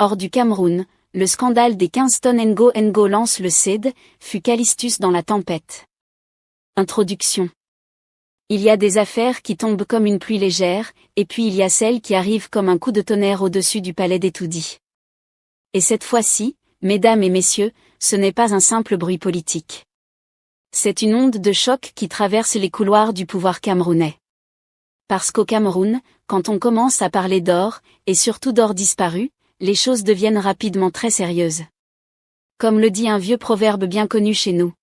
Hors du Cameroun, le scandale des 15 tonnes Ngo lance le CED, fut Callistus dans la tempête. Introduction. Il y a des affaires qui tombent comme une pluie légère, et puis il y a celles qui arrivent comme un coup de tonnerre au-dessus du palais d'Etoudi. Et cette fois-ci, mesdames et messieurs, ce n'est pas un simple bruit politique. C'est une onde de choc qui traverse les couloirs du pouvoir camerounais. Parce qu'au Cameroun, quand on commence à parler d'or, et surtout d'or disparu, les choses deviennent rapidement très sérieuses. Comme le dit un vieux proverbe bien connu chez nous.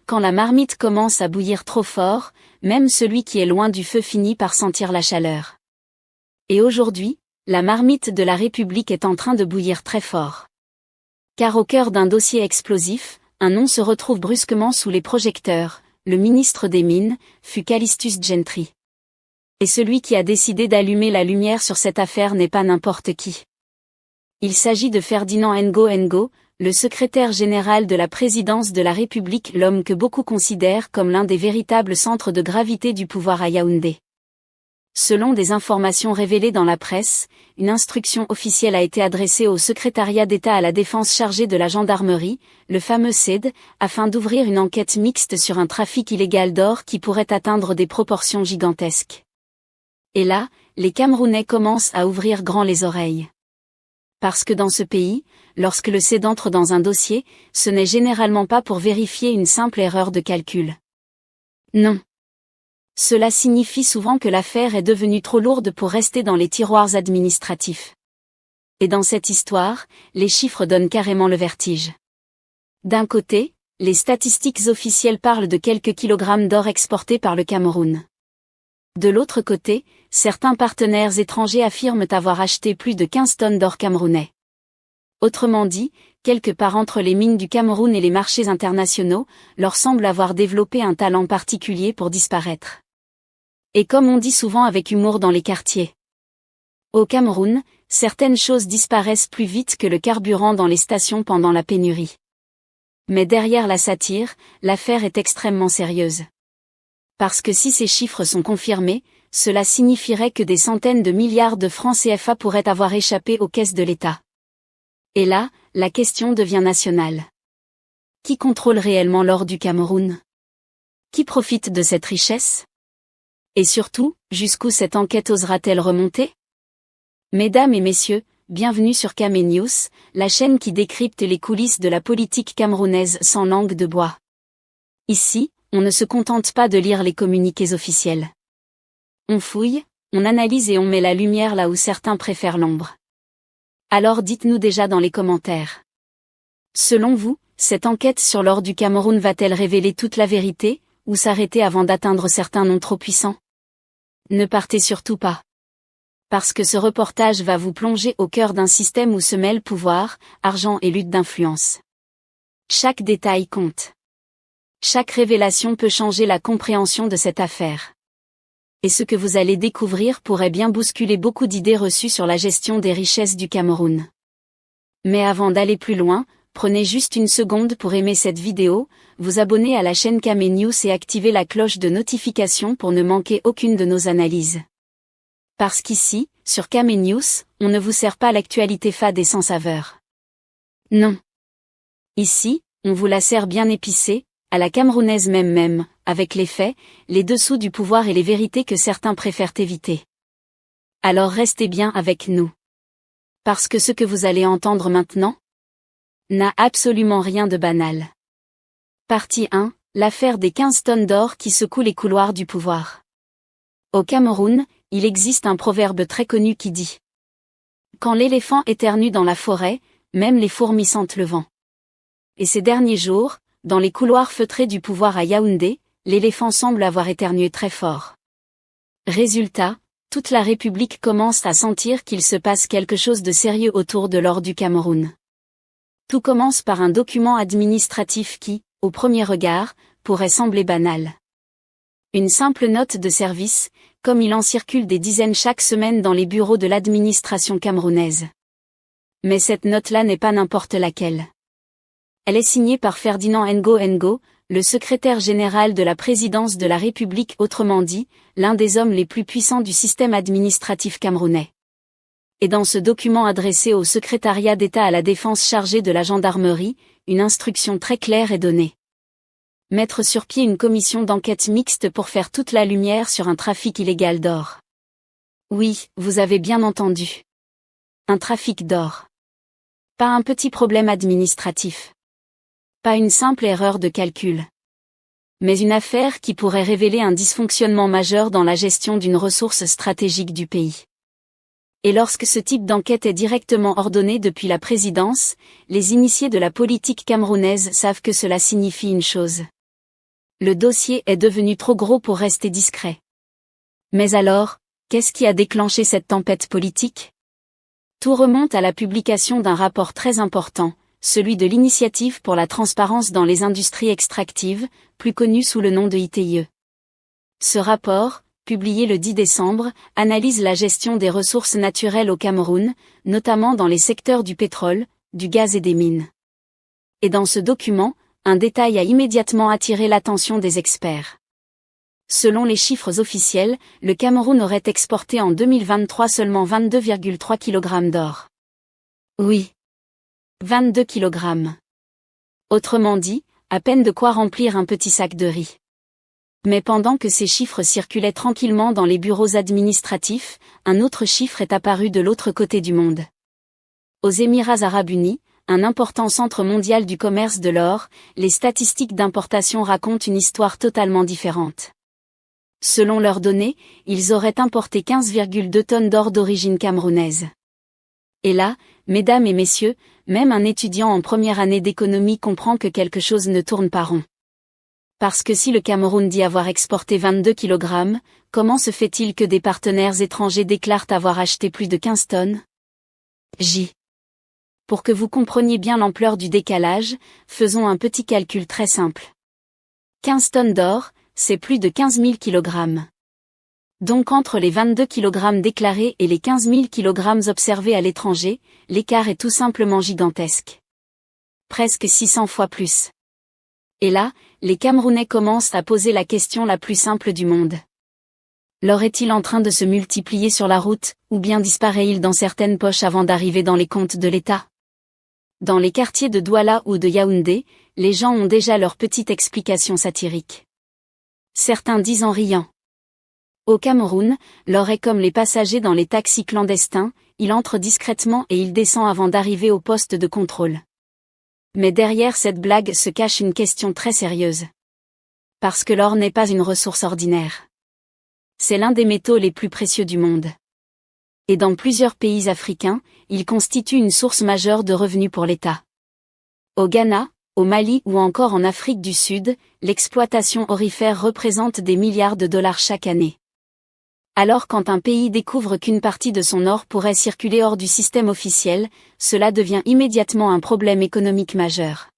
Quand la marmite commence à bouillir trop fort, même celui qui est loin du feu finit par sentir la chaleur. Et aujourd'hui, la marmite de la République est en train de bouillir très fort. Car au cœur d'un dossier explosif, un nom se retrouve brusquement sous les projecteurs, le ministre des Mines, fut Callistus Gentry. Et celui qui a décidé d'allumer la lumière sur cette affaire n'est pas n'importe qui. Il s'agit de Ferdinand Ngo, le secrétaire général de la présidence de la République, l'homme que beaucoup considèrent comme l'un des véritables centres de gravité du pouvoir à Yaoundé. Selon des informations révélées dans la presse, une instruction officielle a été adressée au secrétariat d'État à la défense chargé de la gendarmerie, le fameux CED, afin d'ouvrir une enquête mixte sur un trafic illégal d'or qui pourrait atteindre des proportions gigantesques. Et là, les Camerounais commencent à ouvrir grand les oreilles. Parce que dans ce pays, lorsque le CED entre dans un dossier, ce n'est généralement pas pour vérifier une simple erreur de calcul. Non. Cela signifie souvent que l'affaire est devenue trop lourde pour rester dans les tiroirs administratifs. Et dans cette histoire, les chiffres donnent carrément le vertige. D'un côté, les statistiques officielles parlent de quelques kilogrammes d'or exportés par le Cameroun. De l'autre côté, certains partenaires étrangers affirment avoir acheté plus de 15 tonnes d'or camerounais. Autrement dit, quelque part entre les mines du Cameroun et les marchés internationaux, leur semble avoir développé un talent particulier pour disparaître. Et comme on dit souvent avec humour dans les quartiers. Au Cameroun, certaines choses disparaissent plus vite que le carburant dans les stations pendant la pénurie. Mais derrière la satire, l'affaire est extrêmement sérieuse. Parce que si ces chiffres sont confirmés, cela signifierait que des centaines de milliards de francs CFA pourraient avoir échappé aux caisses de l'État. Et là, la question devient nationale. Qui contrôle réellement l'or du Cameroun? Qui profite de cette richesse? Et surtout, jusqu'où cette enquête osera-t-elle remonter? Mesdames et messieurs, bienvenue sur Camé News, la chaîne qui décrypte les coulisses de la politique camerounaise sans langue de bois. Ici, on ne se contente pas de lire les communiqués officiels. On fouille, on analyse et on met la lumière là où certains préfèrent l'ombre. Alors dites-nous déjà dans les commentaires. Selon vous, cette enquête sur l'or du Cameroun va-t-elle révéler toute la vérité, ou s'arrêter avant d'atteindre certains noms trop puissants? Ne partez surtout pas. Parce que ce reportage va vous plonger au cœur d'un système où se mêlent pouvoir, argent et lutte d'influence. Chaque détail compte. Chaque révélation peut changer la compréhension de cette affaire. Et ce que vous allez découvrir pourrait bien bousculer beaucoup d'idées reçues sur la gestion des richesses du Cameroun. Mais avant d'aller plus loin, prenez juste une seconde pour aimer cette vidéo, vous abonner à la chaîne Camé News et activer la cloche de notification pour ne manquer aucune de nos analyses. Parce qu'ici, sur Camé News, on ne vous sert pas l'actualité fade et sans saveur. Non. Ici, on vous la sert bien épicée, à la camerounaise même, avec les faits, les dessous du pouvoir et les vérités que certains préfèrent éviter. Alors restez bien avec nous. Parce que ce que vous allez entendre maintenant n'a absolument rien de banal. Partie 1, l'affaire des 15 tonnes d'or qui secouent les couloirs du pouvoir. Au Cameroun, il existe un proverbe très connu qui dit « Quand l'éléphant éternue dans la forêt, même les fourmis sentent le vent. » Et ces derniers jours, dans les couloirs feutrés du pouvoir à Yaoundé, l'éléphant semble avoir éternué très fort. Résultat, toute la République commence à sentir qu'il se passe quelque chose de sérieux autour de l'or du Cameroun. Tout commence par un document administratif qui, au premier regard, pourrait sembler banal. Une simple note de service, comme il en circule des dizaines chaque semaine dans les bureaux de l'administration camerounaise. Mais cette note-là n'est pas n'importe laquelle. Elle est signée par Ferdinand Ngo, le secrétaire général de la présidence de la République, autrement dit, l'un des hommes les plus puissants du système administratif camerounais. Et dans ce document adressé au secrétariat d'État à la Défense chargé de la gendarmerie, une instruction très claire est donnée. Mettre sur pied une commission d'enquête mixte pour faire toute la lumière sur un trafic illégal d'or. Oui, vous avez bien entendu. Un trafic d'or. Pas un petit problème administratif. Pas une simple erreur de calcul. Mais une affaire qui pourrait révéler un dysfonctionnement majeur dans la gestion d'une ressource stratégique du pays. Et lorsque ce type d'enquête est directement ordonné depuis la présidence, les initiés de la politique camerounaise savent que cela signifie une chose. Le dossier est devenu trop gros pour rester discret. Mais alors, qu'est-ce qui a déclenché cette tempête politique ? Tout remonte à la publication d'un rapport très important, celui de l'Initiative pour la transparence dans les industries extractives, plus connu sous le nom de ITIE. Ce rapport, publié le 10 décembre, analyse la gestion des ressources naturelles au Cameroun, notamment dans les secteurs du pétrole, du gaz et des mines. Et dans ce document, un détail a immédiatement attiré l'attention des experts. Selon les chiffres officiels, le Cameroun aurait exporté en 2023 seulement 22,3 kg d'or. Oui. 22 kg. Autrement dit, à peine de quoi remplir un petit sac de riz. Mais pendant que ces chiffres circulaient tranquillement dans les bureaux administratifs, un autre chiffre est apparu de l'autre côté du monde. Aux Émirats arabes unis, un important centre mondial du commerce de l'or, les statistiques d'importation racontent une histoire totalement différente. Selon leurs données, ils auraient importé 15,2 tonnes d'or d'origine camerounaise. Et là, mesdames et messieurs, même un étudiant en première année d'économie comprend que quelque chose ne tourne pas rond. Parce que si le Cameroun dit avoir exporté 22 kg, comment se fait-il que des partenaires étrangers déclarent avoir acheté plus de 15 tonnes ? Pour que vous compreniez bien l'ampleur du décalage, faisons un petit calcul très simple. 15 tonnes d'or, c'est plus de 15 000 kg. Donc entre les 22 kg déclarés et les 15 000 kg observés à l'étranger, l'écart est tout simplement gigantesque. Presque 600 fois plus. Et là, les Camerounais commencent à poser la question la plus simple du monde. L'or est-il en train de se multiplier sur la route, ou bien disparaît-il dans certaines poches avant d'arriver dans les comptes de l'État ? Dans les quartiers de Douala ou de Yaoundé, les gens ont déjà leur petite explication satirique. Certains disent en riant. Au Cameroun, l'or est comme les passagers dans les taxis clandestins, il entre discrètement et il descend avant d'arriver au poste de contrôle. Mais derrière cette blague se cache une question très sérieuse. Parce que l'or n'est pas une ressource ordinaire. C'est l'un des métaux les plus précieux du monde. Et dans plusieurs pays africains, il constitue une source majeure de revenus pour l'État. Au Ghana, au Mali ou encore en Afrique du Sud, l'exploitation aurifère représente des milliards de dollars chaque année. Alors quand un pays découvre qu'une partie de son or pourrait circuler hors du système officiel, cela devient immédiatement un problème économique majeur.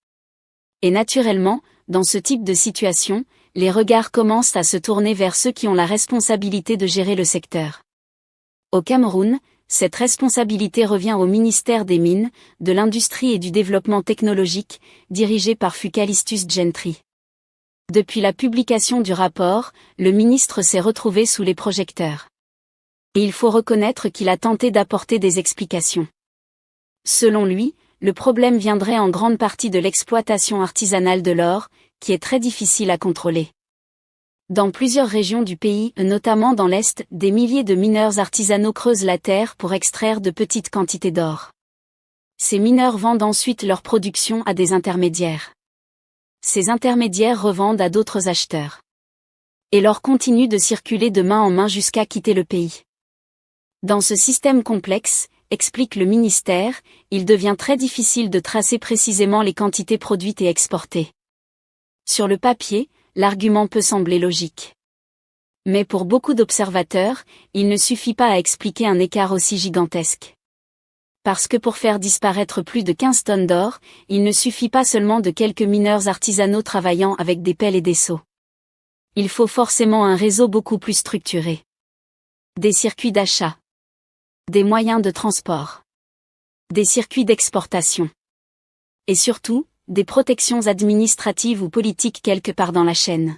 Et naturellement, dans ce type de situation, les regards commencent à se tourner vers ceux qui ont la responsabilité de gérer le secteur. Au Cameroun, cette responsabilité revient au ministère des Mines, de l'Industrie et du Développement technologique, dirigé par Fukalistus Gentry. Depuis la publication du rapport, le ministre s'est retrouvé sous les projecteurs. Et il faut reconnaître qu'il a tenté d'apporter des explications. Selon lui, le problème viendrait en grande partie de l'exploitation artisanale de l'or, qui est très difficile à contrôler. Dans plusieurs régions du pays, notamment dans l'Est, des milliers de mineurs artisanaux creusent la terre pour extraire de petites quantités d'or. Ces mineurs vendent ensuite leur production à des intermédiaires. Ces intermédiaires revendent à d'autres acheteurs. Et l'or continue de circuler de main en main jusqu'à quitter le pays. Dans ce système complexe, explique le ministère, il devient très difficile de tracer précisément les quantités produites et exportées. Sur le papier, l'argument peut sembler logique. Mais pour beaucoup d'observateurs, il ne suffit pas à expliquer un écart aussi gigantesque. Parce que pour faire disparaître plus de 15 tonnes d'or, il ne suffit pas seulement de quelques mineurs artisanaux travaillant avec des pelles et des seaux. Il faut forcément un réseau beaucoup plus structuré. Des circuits d'achat. Des moyens de transport. Des circuits d'exportation. Et surtout, des protections administratives ou politiques quelque part dans la chaîne.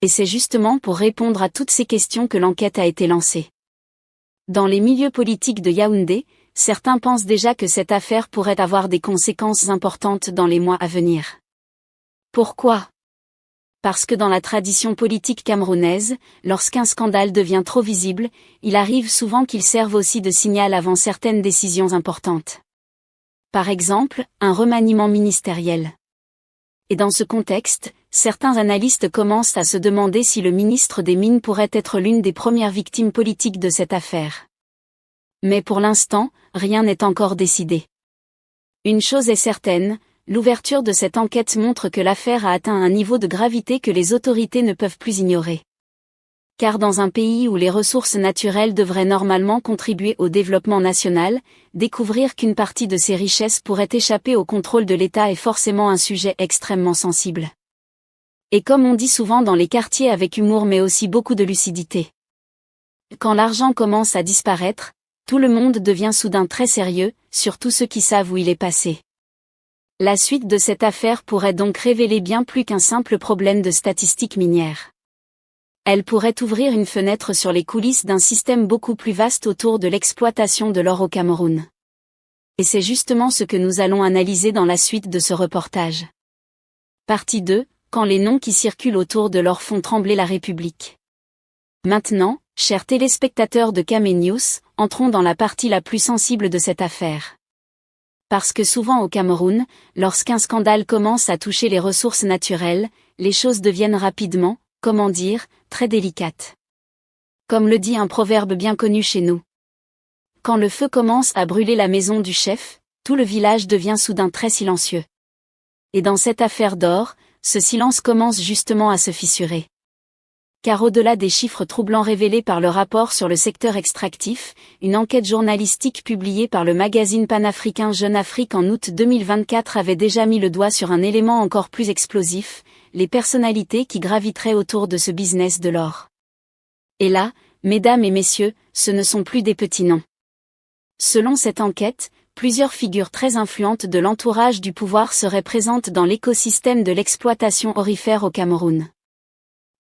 Et c'est justement pour répondre à toutes ces questions que l'enquête a été lancée. Dans les milieux politiques de Yaoundé, certains pensent déjà que cette affaire pourrait avoir des conséquences importantes dans les mois à venir. Pourquoi ? Parce que dans la tradition politique camerounaise, lorsqu'un scandale devient trop visible, il arrive souvent qu'il serve aussi de signal avant certaines décisions importantes. Par exemple, un remaniement ministériel. Et dans ce contexte, certains analystes commencent à se demander si le ministre des Mines pourrait être l'une des premières victimes politiques de cette affaire. Mais pour l'instant, rien n'est encore décidé. Une chose est certaine, l'ouverture de cette enquête montre que l'affaire a atteint un niveau de gravité que les autorités ne peuvent plus ignorer. Car dans un pays où les ressources naturelles devraient normalement contribuer au développement national, découvrir qu'une partie de ces richesses pourrait échapper au contrôle de l'État est forcément un sujet extrêmement sensible. Et comme on dit souvent dans les quartiers avec humour mais aussi beaucoup de lucidité. Quand l'argent commence à disparaître, tout le monde devient soudain très sérieux, surtout ceux qui savent où il est passé. La suite de cette affaire pourrait donc révéler bien plus qu'un simple problème de statistiques minières. Elle pourrait ouvrir une fenêtre sur les coulisses d'un système beaucoup plus vaste autour de l'exploitation de l'or au Cameroun. Et c'est justement ce que nous allons analyser dans la suite de ce reportage. Partie 2, quand les noms qui circulent autour de l'or font trembler la République. Maintenant, chers téléspectateurs de Camé News, entrons dans la partie la plus sensible de cette affaire. Parce que souvent au Cameroun, lorsqu'un scandale commence à toucher les ressources naturelles, les choses deviennent rapidement, comment dire, très délicates. Comme le dit un proverbe bien connu chez nous. Quand le feu commence à brûler la maison du chef, tout le village devient soudain très silencieux. Et dans cette affaire d'or, ce silence commence justement à se fissurer. Car au-delà des chiffres troublants révélés par le rapport sur le secteur extractif, une enquête journalistique publiée par le magazine panafricain Jeune Afrique en août 2024 avait déjà mis le doigt sur un élément encore plus explosif, les personnalités qui graviteraient autour de ce business de l'or. Et là, mesdames et messieurs, ce ne sont plus des petits noms. Selon cette enquête, plusieurs figures très influentes de l'entourage du pouvoir seraient présentes dans l'écosystème de l'exploitation aurifère au Cameroun.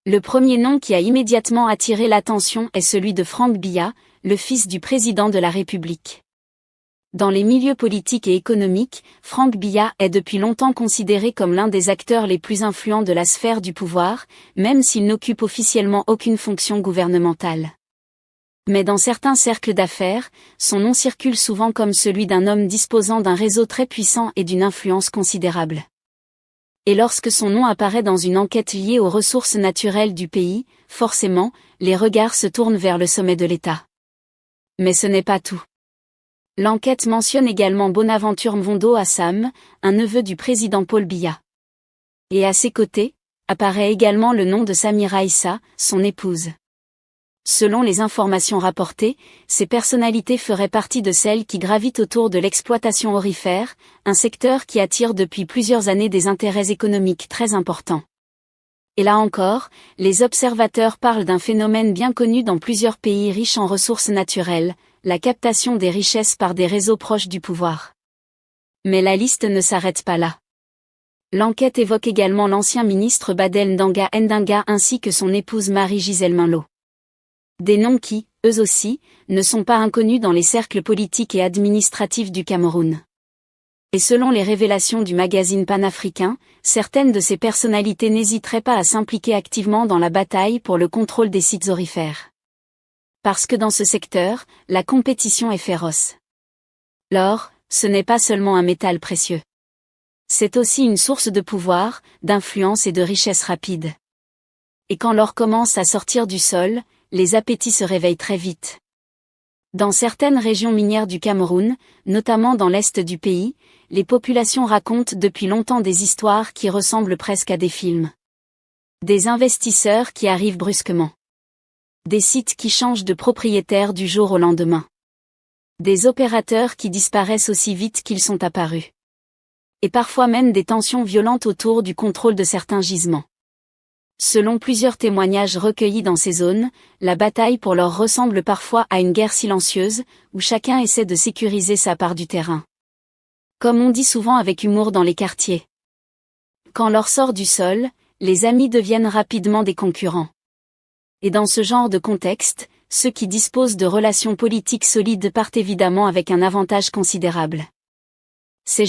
Le premier nom qui a immédiatement attiré l'attention est celui de Franck Biya, le fils du président de la République. Dans les milieux politiques et économiques, Franck Biya est depuis longtemps considéré comme l'un des acteurs les plus influents de la sphère du pouvoir, même s'il n'occupe officiellement aucune fonction gouvernementale. Mais dans certains cercles d'affaires, son nom circule souvent comme celui d'un homme disposant d'un réseau très puissant et d'une influence considérable. Et lorsque son nom apparaît dans une enquête liée aux ressources naturelles du pays, forcément, les regards se tournent vers le sommet de l'État. Mais ce n'est pas tout. L'enquête mentionne également Bonaventure Mvondo Assam, un neveu du président Paul Biya. Et à ses côtés, apparaît également le nom de Samira Issa, son épouse. Selon les informations rapportées, ces personnalités feraient partie de celles qui gravitent autour de l'exploitation aurifère, un secteur qui attire depuis plusieurs années des intérêts économiques très importants. Et là encore, les observateurs parlent d'un phénomène bien connu dans plusieurs pays riches en ressources naturelles, la captation des richesses par des réseaux proches du pouvoir. Mais la liste ne s'arrête pas là. L'enquête évoque également l'ancien ministre Badel Ndanga Ndinga ainsi que son épouse Marie-Gisèle Minlot. Des noms qui, eux aussi, ne sont pas inconnus dans les cercles politiques et administratifs du Cameroun. Et selon les révélations du magazine panafricain, certaines de ces personnalités n'hésiteraient pas à s'impliquer activement dans la bataille pour le contrôle des sites aurifères. Parce que dans ce secteur, la compétition est féroce. L'or, ce n'est pas seulement un métal précieux. C'est aussi une source de pouvoir, d'influence et de richesse rapide. Et quand l'or commence à sortir du sol, les appétits se réveillent très vite. Dans certaines régions minières du Cameroun, notamment dans l'est du pays, les populations racontent depuis longtemps des histoires qui ressemblent presque à des films. Des investisseurs qui arrivent brusquement. Des sites qui changent de propriétaire du jour au lendemain. Des opérateurs qui disparaissent aussi vite qu'ils sont apparus. Et parfois même des tensions violentes autour du contrôle de certains gisements. Selon plusieurs témoignages recueillis dans ces zones, la bataille pour l'or ressemble parfois à une guerre silencieuse, où chacun essaie de sécuriser sa part du terrain. Comme on dit souvent avec humour dans les quartiers. Quand l'or sort du sol, les amis deviennent rapidement des concurrents. Et dans ce genre de contexte, ceux qui disposent de relations politiques solides partent évidemment avec un avantage considérable. Ces